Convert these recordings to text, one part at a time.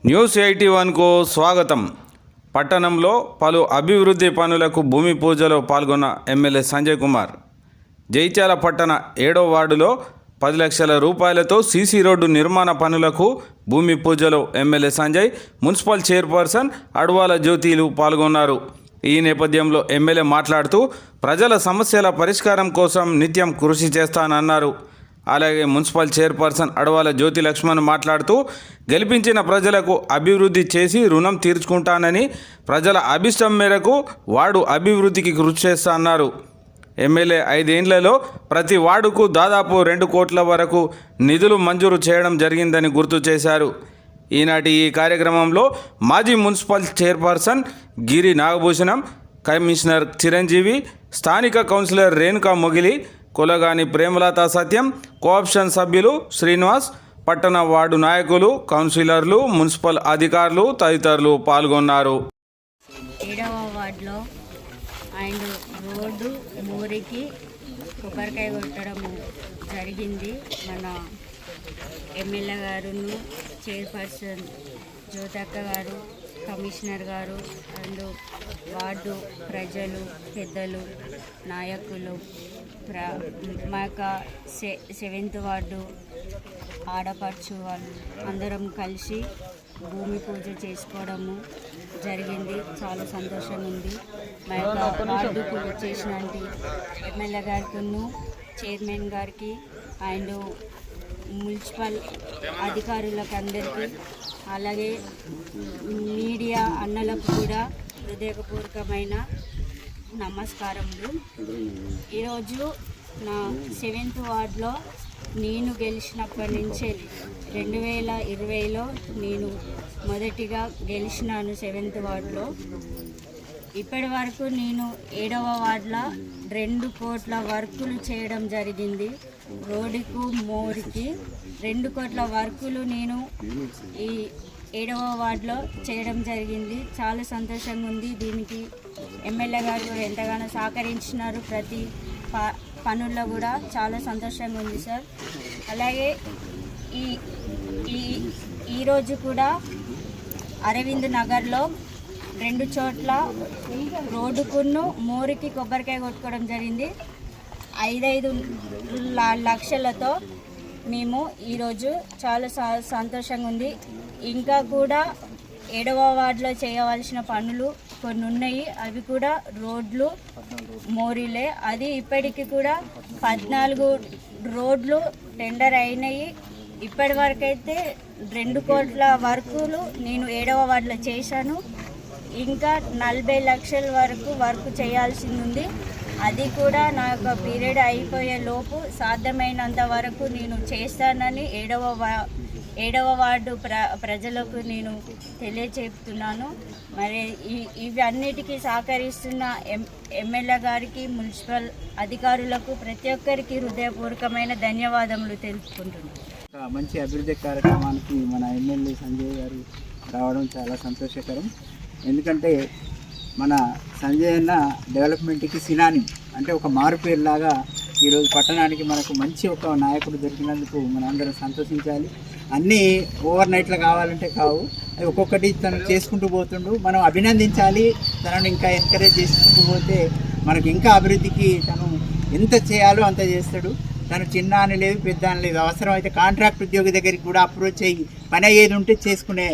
News 81కు స్వాగతం. పట్టణంలో పలు అభివృద్ధి పనులకు భూమి పూజలో పాల్గొన్న ఎమ్మెల్యే సంజయ్ కుమార్. జైత్యాల పట్టణ 7వ వార్డులో 10 లక్షల రూపాయలతో సీసీ రోడ్డు నిర్మాణ పనులకు భూమి పూజలో MLA Sanjay, municipal chairperson Adavala జ్యోతిలు పాల్గొన్నారు. ఈ నేపథ్యంలో ఎమ్మెల్యే మాట్లాడుతూ ప్రజల సమస్యల పరిష్కారం కోసం నిత్యం కృషి చేస్తానన్నారు. అలాగే మున్సిపల్ చైర్పర్సన్ అడవాల జ్యోతి లక్ష్మణ్ మాట్లాడుతూ గెలిపించిన ప్రజలకు అభివృద్ధి చేసి రుణం తీర్చుకుంటానని, ప్రజల అభిష్టం మేరకు వార్డు అభివృద్ధికి కృషి చేస్తానన్నారు. ఎమ్మెల్యే 5 ఏళ్లలో ప్రతి వార్డుకు దాదాపు 2 కోట్ల వరకు నిధులు మంజూరు చేయడం జరిగిందని గుర్తు చేశారు. ఈనాటి ఈ కార్యక్రమంలో మాజీ మున్సిపల్ చైర్పర్సన్ గిరి నాగభూషణం, కమిషనర్ చిరంజీవి, స్థానిక కౌన్సిలర్ రేణుకా మొగిలి, కులగాని ప్రేమలత సత్యం, కోఆప్షన్ సభ్యులు శ్రీనివాస్, పట్టణ వార్డు నాయకులు, కౌన్సిలర్లు, మున్సిపల్ అధికారులు తదితరులు పాల్గొన్నారు. 7వ వార్డులో అండ్ రోడ్డు మూరికి కొబ్బరికాయ కొట్టడం జరిగింది. మన ఎమ్మెల్యే గారును, చైర్పర్సన్ జ్యోతక్క గారు, కమిషనర్ గారు అండ్ వార్డు ప్రజలు, పెద్దలు, నాయకులు, మా యొక్క 7th వార్డు ఆడపడుచు వాళ్ళు అందరం కలిసి భూమి పూజ చేసుకోవడము జరిగింది. చాలా సంతోషంగా ఉంది. మా యొక్క వార్డుకు చేసినట్టు ఎమ్మెల్యే గారికి, చైర్మన్ గారికి అండ్ మున్సిపల్ అధికారులకు అందరికీ, అలాగే మీడియా అన్నలకు కూడా హృదయపూర్వకమైన నమస్కారములు. ఈరోజు నా 7th వార్డులో నేను గెలిచినప్పటి నుంచి 2020లో నేను మొదటిగా గెలిచినాను 7th వార్డులో. ఇప్పటి వరకు నేను 7వ వార్డులో 2 కోట్ల వర్కులు చేయడం జరిగింది. రోడ్డుకు మోరికి 2 కోట్ల వర్కులు నేను ఈ 7వ వార్డులో చేయడం జరిగింది. చాలా సంతోషంగా ఉంది. దీనికి ఎమ్మెల్యే గారు ఎంతగానో సహకరించినారు. ప్రతి పనుల్లో కూడా చాలా సంతోషంగా ఉంది సార్. అలాగే ఈరోజు కూడా అరవింద్ నగర్లో 2 చోట్ల రోడ్డుకును మోరికి కొబ్బరికాయ కొట్టుకోవడం జరిగింది. 5 లక్షలతో మేము ఈరోజు చాలా సంతోషంగా ఉంది. ఇంకా కూడా 7వ వార్డులో చేయవలసిన పనులు కొన్ని ఉన్నాయి. అవి కూడా రోడ్లు మోరీలే. అది ఇప్పటికి కూడా 14 రోడ్లు టెండర్ అయినాయి. ఇప్పటి వరకైతే 2 కోట్ల వర్కులు నేను 7వ వార్డులో చేశాను. ఇంకా 40 లక్షల వరకు వర్క్ చేయాల్సింది ఉంది. అది కూడా నా యొక్క పీరియడ్ అయిపోయే లోపు సాధ్యమైనంత వరకు నేను చేస్తానని 7వ వార్డు ప్రజలకు నేను తెలియజేస్తున్నాను. మరి ఇవి అన్నిటికీ సహకరిస్తున్న ఎమ్మెల్యే గారికి, మున్సిపల్ అధికారులకు ప్రతి ఒక్కరికి హృదయపూర్వకమైన ధన్యవాదములు తెలుపుకుంటున్నాను. మంచి అభివృద్ధి కార్యక్రమానికి మన ఎమ్మెల్యే సంజయ్ గారు రావడం చాలా సంతోషకరం. ఎందుకంటే మన సంజయ్ అన్న డెవలప్మెంట్కి సినాని, అంటే ఒక మారుపేరులాగా ఈరోజు పట్టణానికి మనకు మంచి ఒక నాయకుడు దొరికినందుకు మనందరం సంతోషించాలి. అన్నీ ఓవర్ నైట్లో కావాలంటే కావు, అది ఒక్కొక్కటి తను చేసుకుంటూ పోతుండు. మనం అభినందించాలి. తనను ఇంకా ఎంకరేజ్ చేసుకుంటూ పోతే మనకి ఇంకా అభివృద్ధికి తను ఎంత చేయాలో అంత చేస్తాడు. తను చిన్న అని లేదు, పెద్ద అని లేదు. అవసరమైతే కాంట్రాక్ట్ ఉద్యోగి దగ్గరికి కూడా అప్రోచ్ అయ్యి పని అయ్యేది ఉంటే చేసుకునే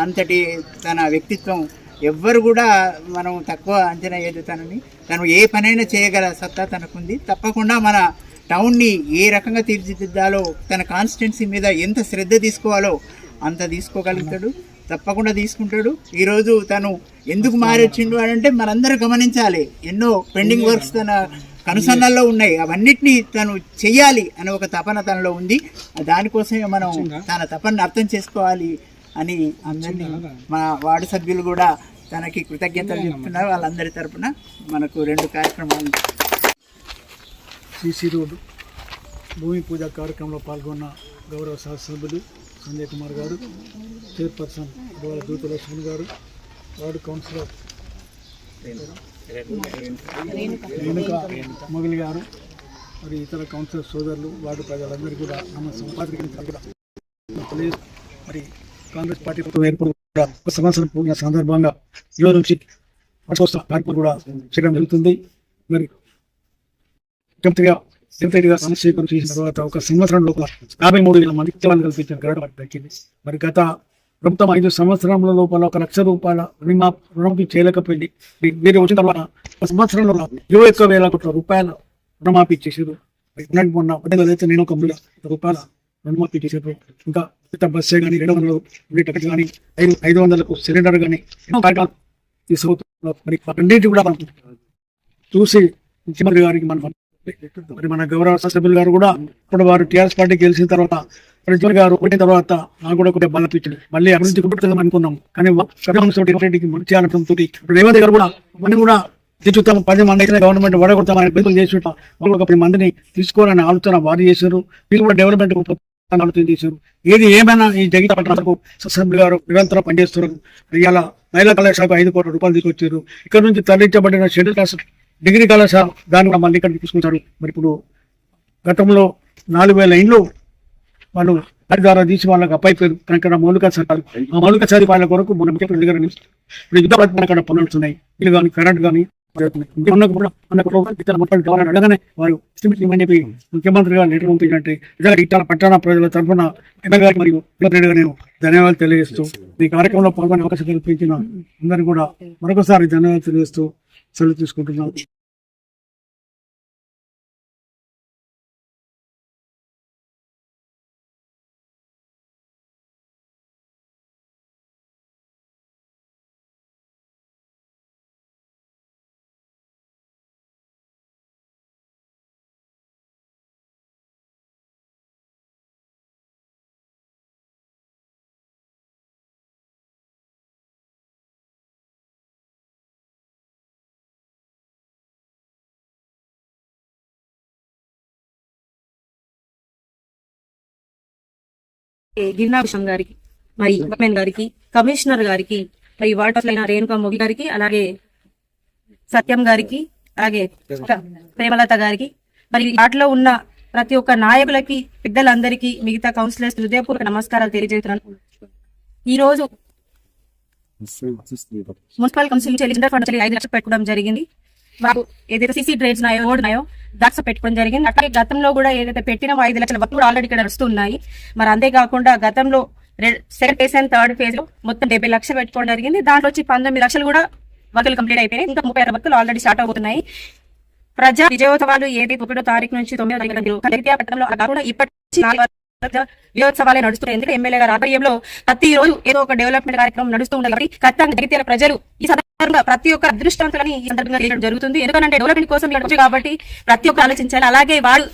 అంతటి తన వ్యక్తిత్వం. ఎవ్వరు కూడా మనం తక్కువ అంచనా ఎదుగుతానని, తను ఏ పనైనా చేయగల సత్తా తనకుంది. తప్పకుండా మన టౌన్ని ఏ రకంగా తీర్చిదిద్దాలో, తన కాన్స్టిట్యున్సీ మీద ఎంత శ్రద్ధ తీసుకోవాలో అంత తీసుకోగలుగుతాడు. తప్పకుండా తీసుకుంటాడు. ఈరోజు తను ఎందుకు మారొచ్చిండు అంటే మనందరూ గమనించాలి. ఎన్నో పెండింగ్ వర్క్స్ తన కనుసన్నల్లో ఉన్నాయి. అవన్నిటినీ తను చెయ్యాలి అనే ఒక తపన తనలో ఉంది. దానికోసమే మనం తన తపనని అర్థం చేసుకోవాలి అని అందరినీ మా వార్డు సభ్యులు కూడా తనకి కృతజ్ఞతలు చెప్తున్నారు. వాళ్ళందరి తరఫున మనకు 2 కార్యక్రమాలు. సీసీ రోడ్డు భూమి పూజ కార్యక్రమంలో పాల్గొన్న గౌరవ శాసనసభ్యులు సంజయ్ కుమార్ గారు, చైర్పర్సన్ అడవాల జ్యోతి లక్ష్మణ్ గారు, వార్డు కౌన్సిలర్ రేణుకా మొగిలి గారు, మరి ఇతర కౌన్సిలర్ సోదరులు, వార్డు ప్రజలందరికీ కూడా నమస్కారం. మరి కాంగ్రెస్ పార్టీ ప్రభుత్వం ఏర్పడి కూడా ఒక సంవత్సరం పూర్ణ సందర్భంగా ఈరోజు నుంచి వార్షికోత్సవ కార్యక్రమం కూడా చేయడం జరుగుతుంది. మరి ముఖ్యమంత్రిగా సమస్యీకరణ చేసిన తర్వాత ఒక సంవత్సరం లోపల 53,000 మందికి ఉద్యోగాలు కల్పించిన ఘనత దక్కింది. మరి గత ప్రభుత్వం 5 సంవత్సరాల లోపల 1 లక్ష రూపాయల రుణమాఫీ చేయలేకపోయింది. మీరు వచ్చిన తర్వాత ఒక సంవత్సరంలో 21,000 కోట్ల రూపాయల రుణమాఫీ చేశారు. మొన్న అయితే నేను 1 కోట్ల రూపాయల రుణమాఫీ చేశారు. ఇంకా బస్సే కానీ 200 టికెట్ కానీ 500కు సిలిండర్ కానీ ఎన్నో కార్యక్రమాలు తీసుకుంటున్నారు. మరి అన్నింటి కూడా మనం చూసి ముఖ్యమంత్రి గారికి మరి మన గౌరవ సభ్యులు గారు కూడా ఇప్పుడు వారు టీఆర్ఎస్ పార్టీ గెలిచిన తర్వాత ప్రజలు గారు ఒకటి తర్వాత నాకు కూడా కొద్దిగా బలం ఇచ్చింది. మళ్ళీ అభివృద్ధి కుటుంబం అనుకున్నాం కానీ మంచి ఇప్పుడు రేవంత్ గారు కూడా మనం కూడా తెచ్చుతాం 10 మంది అయితే గవర్నమెంట్ వడగొడతామని ప్రజలు చేసి ఒక 10 మందిని తీసుకోవాలని ఆలోచన వారు చేశారు. వీళ్ళు కూడా డెవలప్మెంట్ ఆలోచన చేశారు. ఏది ఏమైనా ఈ జగిత పట్టణకు సభ్యులు గారు నిరంతరం పనిచేస్తున్నారు. ఇవాళ మహిళా కళాశాలకు 5 కోట్ల రూపాయలు తీసుకొచ్చారు. ఇక్కడ నుంచి తరలించబడిన షెడ్యూల్ క్లాస్ డిగ్రీ కళాశాల దాన్ని కూడా మళ్ళీ ఇక్కడికి తీసుకుంటారు. మరి ఇప్పుడు గతంలో 4,000 ఇండ్లు వాళ్ళు దాని ద్వారా తీసి వాళ్ళకి అప్పైపోయారు. కనుక మౌలిక సదుపాయాలు ఆ మౌలిక సదుపాయాల కొరకు మన ముఖ్యమంత్రి గారు ఇప్పుడు యుద్ధ అక్కడ పనులు ఉన్నాయి. ఇల్లు కానీ కరెంట్ కానీ అడగానే వారు చెప్పి ముఖ్యమంత్రి గారు లెటర్ పంపించినట్టే ఇతర పట్టణ ప్రజల తరఫున ఎమ్మెల్యే మరియు నేను ధన్యవాదాలు తెలియజేస్తూ ఈ కార్యక్రమంలో పాల్గొనే అవకాశం కల్పించిన అందరికీ కూడా మరొకసారి ధన్యవాదాలు తెలియజేస్తూ సెలవు తీసుకుంటున్నాను. గిరినాభిషం గారికి, మరి గవర్నమెంట్ గారికి, కమిషనర్ గారికి, మరి వాటర్ లైన్ రేణుకా మొగి గారికి, అలాగే సత్యం గారికి, అలాగే ప్రేమలత గారికి, మరి వాటిలో ఉన్న ప్రతి ఒక్క నాయకులకి, పెద్దలందరికీ, మిగతా కౌన్సిలర్స్ హృదయపూర్వక నమస్కారాలు తెలియజేస్తున్నాను. ఈ రోజు మున్సిపల్ కౌన్సిల్ చెల్లించిన ఫండ్ 5 లక్షలు పెట్టుకోవడం జరిగింది. వారు ఏదైతే సిసి డ్రైన్స్ ఉన్నాయో దాకా పెట్టుకోవడం జరిగింది. అట్లాగే గతంలో కూడా ఏదైతే పెట్టినా 5 లక్షల వర్క్ కూడా ఆల్రెడీ ఇక్కడ నడుస్తున్నాయి. మరి అంతేకాకుండా గతంలో second phase and third phase లో మొత్తం 70 లక్షలు పెట్టుకోవడం జరిగింది. దాంట్లో వచ్చి 19 లక్షలు కూడా వర్కులు కంప్లీట్ అయిపోయినాయి. ఇంకా 36 వర్కులు ఆల్రెడీ స్టార్ట్ అవుతున్నాయి. ప్రజా విజయోత్సవాలు ఏదైతే 1వ తారీఖు నుంచి 9వ తారీఖు పట్టణంలో కాకుండా ఇప్పటి నుంచి 4 విజయోత్సవాలే నడుస్తున్నాయి. ఎందుకంటే ఎమ్మెల్యే గారి ఆధ్వర్యంలో ప్రతి రోజు ఏదో ఒక డెవలప్మెంట్ కార్యక్రమం నడుస్తూ ఉంది. కాబట్టి ఖచ్చితంగా జగిత్యాల ప్రజలు ఈ సందర్భంగా ప్రతి ఒక్క అదృష్టవంతులని ఈ సందర్భంగా చేయడం జరుగుతుంది. ఎందుకంటే డెవలప్మెంట్ కోసం కాబట్టి ప్రతి ఒక్క ఆలోచించాలి. అలాగే వారు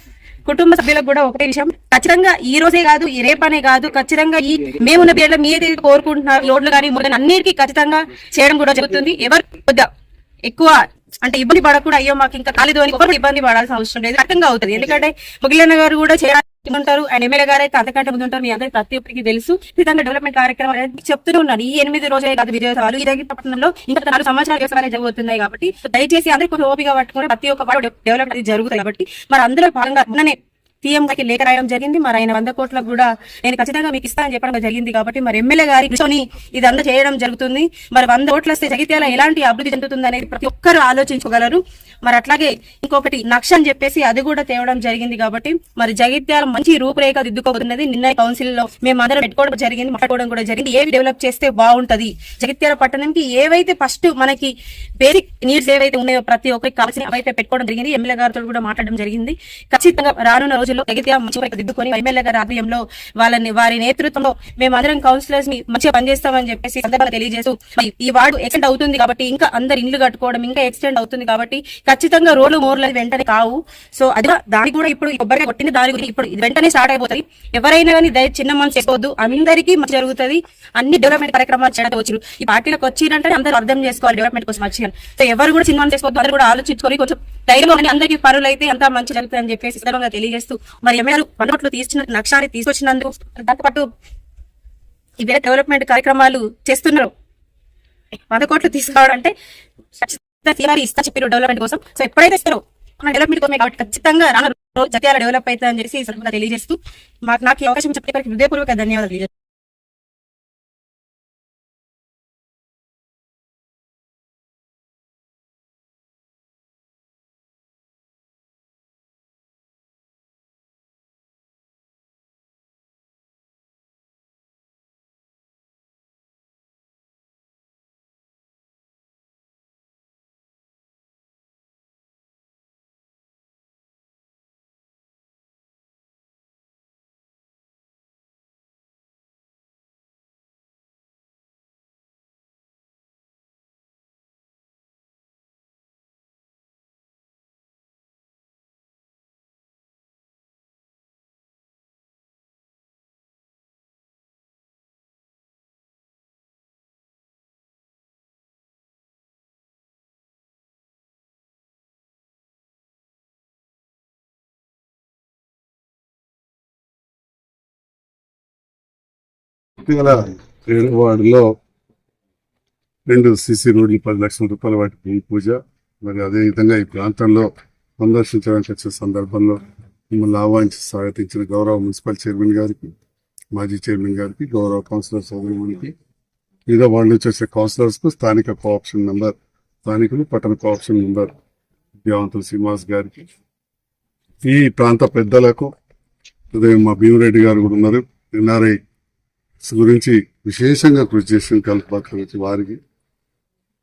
కుటుంబ సభ్యులకు కూడా ఒకటే విషయం, ఖచ్చితంగా ఈ రోజే కాదు, ఈ రేపనే కాదు, ఖచ్చితంగా ఈ మేమున్న పేర్లు మీ ఏదైతే కోరుకుంటున్నారు లోడ్లు కానీ మొదలు అన్నిటికీ ఖచ్చితంగా చేయడం కూడా జరుగుతుంది. ఎవరు ఎక్కువ అంటే ఇబ్బంది పడకుండా అయ్యో మాకు ఇంకా కాలేదు అని ఒకరు ఇబ్బంది పడాల్సిన అవసరం లేదు, అర్థంగా అవుతుంది. ఎందుకంటే ముగిలన్న గారు కూడా ఉంటారు, ఆయన ఎమ్మెల్యే గారు అయితే అంతకంటే ముందు ఉంటారు. మీ అందరికీ ప్రతి ఒక్కరికి తెలుసు. విధంగా డెవలప్మెంట్ కార్యక్రమం చెప్తూనే ఉన్నాను. ఈ 8 రోజులే కాదు విజయోత్సవాలు, ఈ దగ్గర పట్టణంలో ఇంకా 4 సంవత్సరాల వ్యవసాయాలు జరుగుతున్నాయి. కాబట్టి దయచేసి అందరికీ కొంచెం ఓపిక పట్టుకుని ప్రతి ఒక్క వాడు డెవలప్మెంట్ జరుగుతాయి. కాబట్టి మరి అందరూ భాగంగా సీఎం గారికి లేఖ రాయడం జరిగింది. మరి ఆయన 100 కోట్లకు కూడా నేను ఖచ్చితంగా మీకు ఇస్తానని చెప్పడం జరిగింది. కాబట్టి మరి ఎమ్మెల్యే గారి ఇదంతా చేయడం జరుగుతుంది. మరి 100 కోట్లు వస్తే జగిత్యాల ఎలాంటి అభివృద్ధి చెందుతుంది అనేది ప్రతి ఒక్కరు ఆలోచించగలరు. మరి అట్లాగే ఇంకొకటి నక్ష అని చెప్పేసి అది కూడా తేవడం జరిగింది. కాబట్టి మరి జగిత్యాల మంచి రూపురేఖ దిద్దుకోబోతున్నది. నిన్న కౌన్సిల్ లో మేము అందరం పెట్టుకోవడం జరిగింది, మాట్లాడుకోవడం కూడా జరిగింది. ఏవి డెవలప్ చేస్తే బాగుంటది, జగిత్యాల పట్టణంకి ఏవైతే ఫస్ట్ మనకి బేసిక్ నీడ్స్ ఏవైతే ఉన్నాయో ప్రతి ఒక్కరికి కావాల్సిన అవైతే పెట్టుకోవడం జరిగింది. ఎమ్మెల్యే గారితో కూడా మాట్లాడడం జరిగింది. ఖచ్చితంగా రానున్న రోజుల్లో జగిత్యాల మంచి దిద్దుకొని ఎమ్మెల్యే గారి ఆధ్వర్యంలో వారి నేతృత్వంలో మేము అందరం కౌన్సిలర్స్ ని మంచిగా పనిచేస్తామని చెప్పేసి సందర్భంగా తెలియజేస్తూ ఈ వార్డు ఎక్స్టెండ్ అవుతుంది కాబట్టి ఇంకా అందరు ఇండ్లు కట్టుకోవడం ఇంకా ఎక్స్టెండ్ అవుతుంది కాబట్టి ఖచ్చితంగా రోడ్లు మోర్లు వెంటనే కావు. సో అది దానికి కూడా ఇప్పుడు కొబ్బరిగా కొట్టిన దాని గురించి ఇప్పుడు వెంటనే స్టార్ట్ అయిపోతాయి. ఎవరైనా కానీ చిన్న మనసు చేసుకోవద్దు, అందరికీ మంచి జరుగుతుంది. అన్ని డెవలప్మెంట్ కార్యక్రమాలు చేయడం వచ్చారు. ఈ పార్టీలకు వచ్చినంటే అందరూ అర్థం చేసుకోవాలి డెవలప్మెంట్ కోసం వచ్చాను. సో ఎవరు కూడా చిన్న మనసు చేసుకోవద్దు, అందరూ కూడా ఆలోచించుకొని కొంచెం ధైర్యంలో అందరికీ పనులు అయితే అంతా మంచి జరుగుతుంది అని చెప్పేసి సందర్భంగా తెలియజేస్తూ మరి ఎమ్మెల్యేలు 100 కోట్లు లక్ష్యాన్ని తీసుకొచ్చినందుకు దాంతోపాటు ఇవే డెవలప్మెంట్ కార్యక్రమాలు చేస్తున్నారు. 100 కోట్లు తీసుకోవడం అంటే ఇస్తా చెప్పారు డెవలప్మెంట్ కోసం. సో ఎప్పుడైతే ఇస్తారో మన డెవలప్మెంట్ కోసమే కాబట్టి ఖచ్చితంగా రాను రోజు జగిత్యాల డెవలప్ అవుతుందని చెప్పి తెలియజేస్తూ నాకు ఈ అవకాశం చెప్పే హృదయపూర్వక ధన్యవాదాలు. ఇటీవల 7వ వార్డులో 2 సీసీ రోడ్లు 10 లక్షల రూపాయల వాటి భూమి పూజ, మరి అదేవిధంగా ఈ ప్రాంతంలో సందర్శించడానికి వచ్చిన సందర్భంలో మిమ్మల్ని ఆహ్వానించి స్వాగతించిన గౌరవ మున్సిపల్ చైర్మన్ గారికి, మాజీ చైర్మన్ గారికి, గౌరవ కౌన్సిలర్ సోదరునికి, వివిధ వార్డు నుంచి వచ్చే కౌన్సిలర్స్ కు, స్థానిక కోఆప్షన్ మెంబర్ స్థానికులు, పట్టణ కోఆప్షన్ మెంబర్ విద్యావంతులు శ్రీనివాస్ గారికి, ఈ ప్రాంత పెద్దలకు, ఉదయం మా భీమిరెడ్డి గారు కూడా ఉన్నారు, ఎన్ఆర్ఐ గురించి విశేషంగా కృషి చేసిన కల్పకృతి వారికి,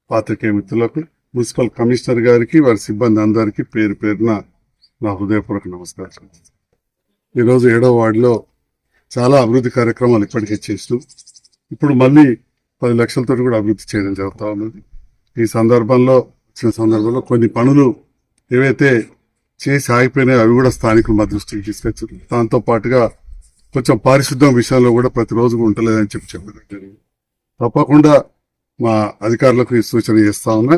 పాత్రికేయ మిత్రులకు, మున్సిపల్ కమిషనర్ గారికి, వారి సిబ్బంది అందరికీ పేరు పేరున నా హృదయపూర్వక నమస్కారం. ఈరోజు 7వ వార్డులో చాలా అభివృద్ధి కార్యక్రమాలు ఇప్పటికే చేస్తూ ఇప్పుడు మళ్ళీ 10 లక్షలతో కూడా అభివృద్ధి చేయడం జరుగుతూ ఉన్నది. ఈ సందర్భంలో కొన్ని పనులు ఏవైతే చేసి ఆగిపోయినాయో అవి కూడా స్థానికులు మా దృష్టికి తీసుకొచ్చారు. దాంతో పాటుగా కొంచెం పారిశుద్ధ్యం విషయంలో కూడా ప్రతిరోజు ఉండలేదని చెప్పారు. తప్పకుండా మా అధికారులకు ఈ సూచన చేస్తా ఉన్నా.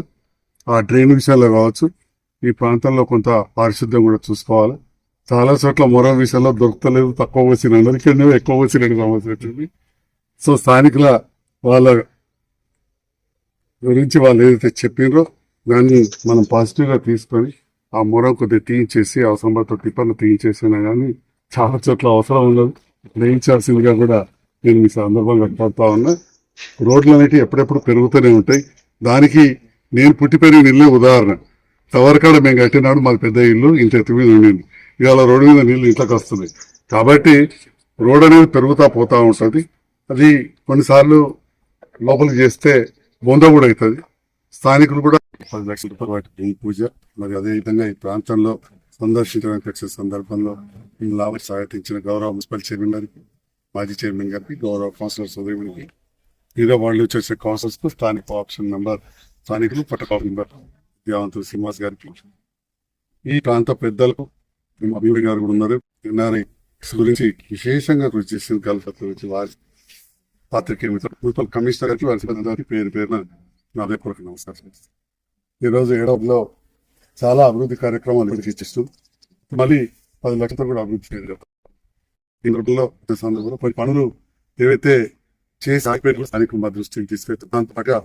ఆ డ్రైన్ విషయంలో కావచ్చు, ఈ ప్రాంతంలో కొంత పారిశుద్ధ్యం కూడా చూసుకోవాలి. చాలా చోట్ల మొరం విషయంలో దొరకలేదు, తక్కువ వచ్చిన అందరికీ ఎక్కువ వచ్చిన సమస్య వచ్చింది. సో స్థానికుల వాళ్ళ గురించి వాళ్ళు ఏదైతే చెప్పినరో దాన్ని మనం పాజిటివ్ గా తీసుకొని ఆ మొరం కొద్దిగా తీయించేసి, అవసరం పడితే టిప్పర్లు తీయించేసినా కానీ చాలా చోట్ల అవసరం ఉండదు, వేయించాల్సిందిగా కూడా నేను మీ సందర్భంగా పడుతా ఉన్నా. రోడ్లు అనేటివి ఎప్పుడెప్పుడు పెరుగుతూనే ఉంటాయి. దానికి నేను పుట్టి పెరిగిన ఇల్లే ఉదాహరణ. టవర్కాడ మేము కట్టినాడు మాది పెద్ద ఇల్లు, ఇంత ఎత్తు మీద ఉండింది. ఇవాళ రోడ్డు మీద నీళ్లు ఇంట్లోకి వస్తున్నాయి. కాబట్టి రోడ్ అనేది పెరుగుతా పోతా ఉంటుంది. అది కొన్నిసార్లు లోపలికి చేస్తే బొంద కూడా అవుతుంది. స్థానికులు కూడా 10 లక్షల రూపాయల వాటి భూమి పూజ, మరి అదేవిధంగా ఈ ప్రాంతంలో సందర్శించడానికి వచ్చిన సందర్భంలో లాభ స్వాగతించిన గౌరవ మున్సిపల్ చైర్మన్ గారికి, మాజీ చైర్మన్ గారికి, గౌరవ కౌన్సిలర్ సోదరునికి, వివిధ వాళ్ళు వచ్చే కౌన్సిలర్స్ కు, స్థానిక ఆప్షన్ మెంబర్ స్థానికులు, పట్టణ మెంబర్ విద్యావంతులు శ్రీనివాస్ గారికి, ఈ ప్రాంత పెద్దలకు, అభివృద్ధి గారు కూడా ఉన్నారు, ఎన్ఆర్ఐ గురించి విశేషంగా కృషి చేసిన కల్పకృతి వారి పాత్రికేయ మిత్రులు, మున్సిపల్ కమిషనర్ గారికి, వారి సిబ్బంది పేరు పేరున నా హృదయపూర్వక నమస్కారం. ఈరోజు 7వలో చాలా అభివృద్ధి కార్యక్రమాలు ఇప్పటికీ చేస్తూ మళ్ళీ 10 లక్షలతో కూడా అభివృద్ధి చేయడం. ఈ సందర్భంలో కొన్ని పనులు ఏవైతే చేసి ఆగిపోయిన స్థానికులు మా దృష్టికి తీసుకెళ్తాం. దాంతో పాటుగా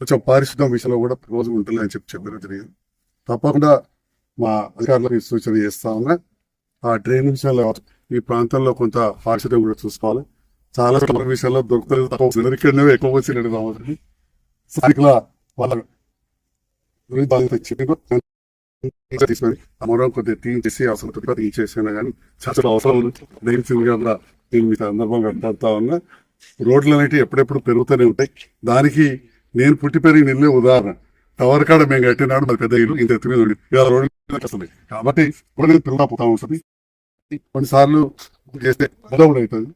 కొంచెం పారిశుద్ధ్యం విషయంలో కూడా రోజు ఉంటుందని చెప్పారు జరిగింది. తప్పకుండా మా అధికారులకు ఈ సూచన చేస్తా ఉన్నా. ఆ డ్రైన్ విషయంలో ఈ ప్రాంతంలో కొంత పారిశుద్ధ్యం కూడా చూసుకోవాలి. చాలా విషయాల్లో దొరుకుతుంది, తక్కువ ఇక్కడనే ఎక్కువ వచ్చినట్టు రావాలి. స్థానికుల వాళ్ళ తీసుకొని అమరం కొద్దిగా తీయించేసి అవసరం తీయించేసినా కానీ చాలా అవసరం ఉంది. నేను మీ సందర్భంగా కడతా ఉన్నా. రోడ్లు అనేటివి ఎప్పుడెప్పుడు పెరుగుతూనే ఉంటాయి. దానికి నేను పుట్టి పెరిగిన ఇల్లే ఉదాహరణ. టవర్ కాడ మేము కట్టినాడు మాది పెద్ద ఇల్లు, ఇంత ఎత్తు మీద ఉంది. ఇవాళ రోడ్లు వస్తుంది. కాబట్టి కూడా పెరుగుతా పోతా ఉంటుంది. కొన్నిసార్లు చేస్తే కూడా అవుతుంది.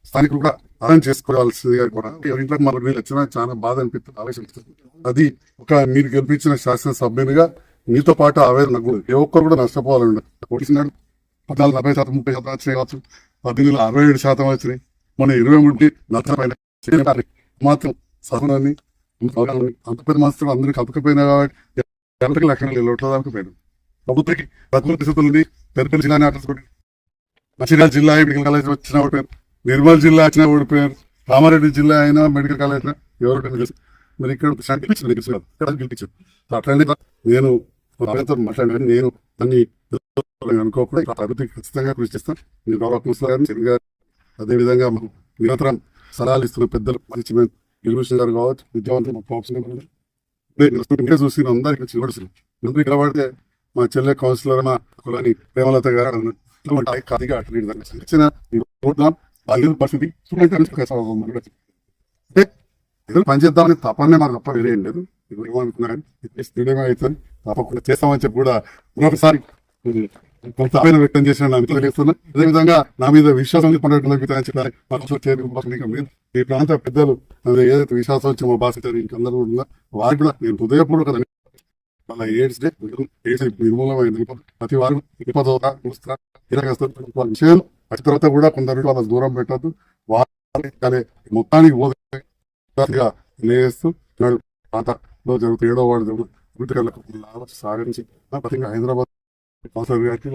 స్థానికులు కూడా అర్థం చేసుకోవాల్సిందిగా కూడా ఇంట్లో మన నీళ్ళు వచ్చినా చాలా బాధ అనిపిస్తుంది, ఆలోచిస్తుంది. అది ఒక మీరు గెలిపించిన శాసనసభ్యునిగా మీతో పాటు ఆవేదన కూడా ఏ ఒక్కరు కూడా నష్టపోవాలండి. కొట్టినాడు 14, 40%, 30% వచ్చినాయి కావచ్చు, 18లో 67% వచ్చినాయి. మన 23 నష్టపోయిన మాత్రం సహనాన్ని అంత పెద్ద మాత్రం అందరికీ కలపకపోయినా కాబట్టి లక్షణాలు లోట్లదాకపోయాడు. ప్రభుత్వకి ప్రతికూల పరిస్థితులని పెద్ద జిల్లాని ఆటలు మంచిర్యాల జిల్లా మెడికల్ కాలేజ్ వచ్చినా ఓడిపోయారు, నిర్మల్ జిల్లా వచ్చినా ఓడిపోయారు, కామారెడ్డి జిల్లా అయినా మెడికల్ కాలేజ్ ఎవరు తెలుసు. మరి ఇక్కడ గెలిపించారు. అట్లనే నేను మాట్లాడాను. నేను దాన్ని అనుకోకుండా అభివృద్ధి ఖచ్చితంగా కృషి చేస్తాను. నేను గౌరవ కౌన్సిలర్ గారు, అదేవిధంగా నిరంతరం సలహాలు ఇస్తున్న పెద్దలు ఇల్లుభూషణ్ గారు కావచ్చు, విద్యావంతులు చూసి అందరికీ చివడుస్తుంది. ఎందుకు నిలబడితే మా చెల్లె కౌన్సిలర్ మా కులాని ప్రేమలత గారు పరిస్థితి పనిచేద్దామని తప్పనే మాకు తప్ప వేరే ఏం లేదు. ఏమనుకున్నా అవుతుంది తప్పకుండా చేస్తామని చెప్పి కూడా మరొకసారి కొంత ఆవేదన వ్యక్తం చేసిన నా మిత్రులు చేస్తున్నా. అదేవిధంగా నా మీద విశ్వాసం పండుగని చెప్పాలి. ఈ ప్రాంత పెద్దలు ఏదైతే విశ్వాసం వచ్చి మా భాష ఇంకందరూ కూడా వారికి కూడా నేను హృదయపూర్వక వాళ్ళ ఎయిడ్స్ డే నిర్మూలమైంది. ప్రతి వారు విషయాలు అతి తర్వాత కూడా కొందరు వాళ్ళ దూరం పెట్టద్దు. వారి మొత్తానికి నిర్ణయిస్తూ ప్రాంతంలో జరుగుతూ 7వ వార్డు జరుగుతూ సాగించి హైదరాబాద్ కౌన్సిలర్ గారికి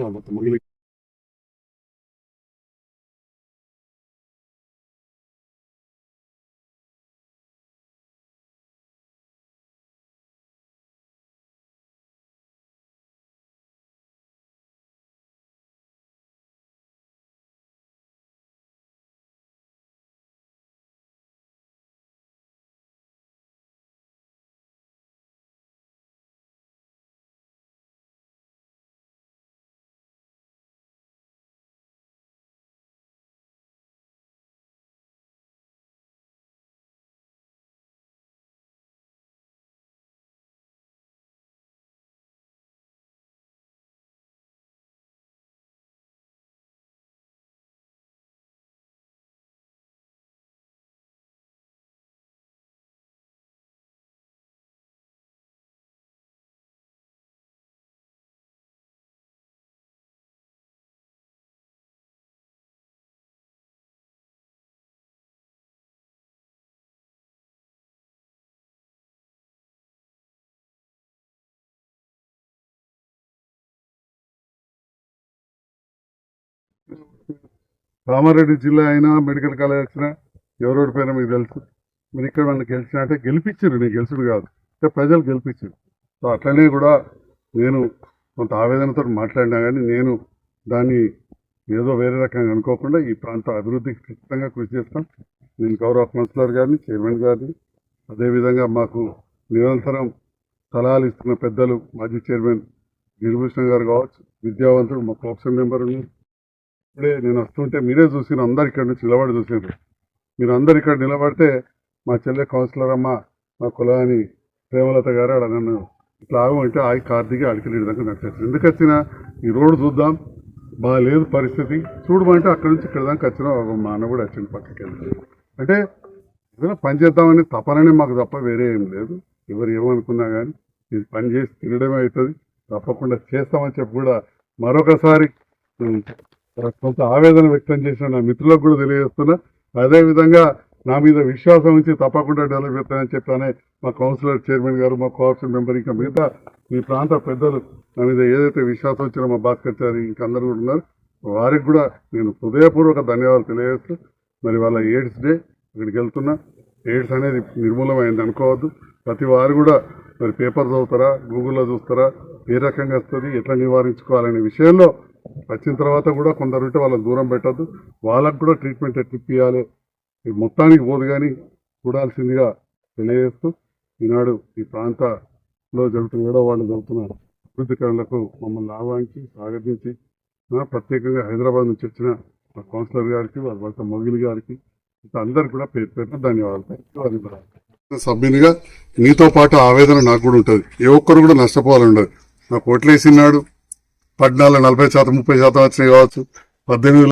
కామారెడ్డి జిల్లా అయినా మెడికల్ కాలేజ్ వచ్చినా ఎవరోడి పైన మీకు తెలుసు. మీరు ఇక్కడ నన్ను గెలిచినా అంటే గెలిపించారు, నేను గెలుచుడు కాదు, అంటే ప్రజలు గెలిపించారు. సో అట్లనే కూడా నేను కొంత ఆవేదనతో మాట్లాడినా కానీ నేను దాన్ని ఏదో వేరే రకంగా అనుకోకుండా ఈ ప్రాంత అభివృద్ధికి ఖచ్చితంగా కృషి చేస్తాం. నేను గౌరవ కౌన్సిలర్ గారిని, చైర్మన్ గారిని, అదేవిధంగా మాకు నిరంతరం సలహాలు ఇస్తున్న పెద్దలు మాజీ చైర్మన్ గిరిభూషణ్ గారు కావచ్చు, విద్యావంతుడు మా కోఆప్షన్ మెంబర్ ఉన్నారు. ఇప్పుడే నేను వస్తుంటే మీరే చూసిన, అందరు ఇక్కడ నుంచి నిలబడి చూసారు. మీరు అందరు ఇక్కడ నిలబడితే మా చెల్లె కౌన్సిలర్ అమ్మ, మా కులాని ప్రేమలత గారు అక్కడ నన్ను ఇట్లా ఆగమంటే ఆగి కార్తీకి అడికి విధంగా నడిచేస్తారు. ఎందుకు వచ్చినా ఈ రోడ్డు చూద్దాం, బాగాలేదు పరిస్థితి చూడమంటే అక్కడి నుంచి ఇక్కడ దాకా వచ్చినా మా అన్న కూడా వచ్చింది పక్కకి వెళ్ళి. అంటే ఏదైనా పని చేద్దామని తపననే మాకు తప్ప వేరే ఏం లేదు. ఎవరు ఏమనుకున్నా కానీ ఇది పని చేసి తినడమే అవుతుంది, తప్పకుండా చేస్తామని చెప్పి కూడా మరొకసారి కొంత ఆవేదన వ్యక్తం చేసిన నా మిత్రులకు కూడా తెలియజేస్తున్నా. అదేవిధంగా నా మీద విశ్వాసం ఉంచి తప్పకుండా డెవలప్ చేస్తానని చెప్పానే మా కౌన్సిలర్ చైర్మన్ గారు, మా కోఆప్షన్ మెంబర్, ఇంకా మిగతా ఈ ప్రాంత పెద్దలు నా మీద ఏదైతే విశ్వాసం వచ్చినా మా భాస్కర్ చారి ఇంకా అందరూ కూడా ఉన్నారు, వారికి కూడా నేను హృదయపూర్వక ధన్యవాదాలు తెలియజేస్తూ, మరి వాళ్ళ ఎయిడ్స్ డే ఇక్కడికి వెళ్తున్నా. ఎయిడ్స్ అనేది నిర్మూలమైంది అనుకోవద్దు. ప్రతి వారు కూడా మరి పేపర్ చదువుతారా, గూగుల్లో చూస్తారా, ఏ రకంగా వస్తుంది, ఎట్లా నివారించుకోవాలనే విషయంలో వచ్చిన తర్వాత కూడా కొందరు ఉంటే వాళ్ళని దూరం పెట్టద్దు. వాళ్ళకు కూడా ట్రీట్మెంట్ ఎట్లా ఇప్పించాలి మొత్తానికి పోదు కానీ చూడాల్సిందిగా తెలియజేస్తూ, ఈనాడు ఈ ప్రాంతంలో జరుగుతున్న ఏడో వాళ్ళు జరుగుతున్న అభివృద్ధికరణలకు మమ్మల్ని ఆహ్వానించి స్వాగతించి ప్రత్యేకంగా హైదరాబాద్ నుంచి వచ్చిన మా కౌన్సిలర్ గారికి, వాళ్ళ భర్త మొగిలి గారికి, అందరికి కూడా పేరు పేరున ధన్యవాదాలు. సభ్యునిగా నీతో పాటు ఆవేదన నాకు కూడా ఉంటుంది. ఏ ఒక్కరు కూడా నష్టపోవాలని ఉండదు. నాకు ఓట్లేసినాడు 14, 40%, 30% వచ్చినాయి కావచ్చు, 18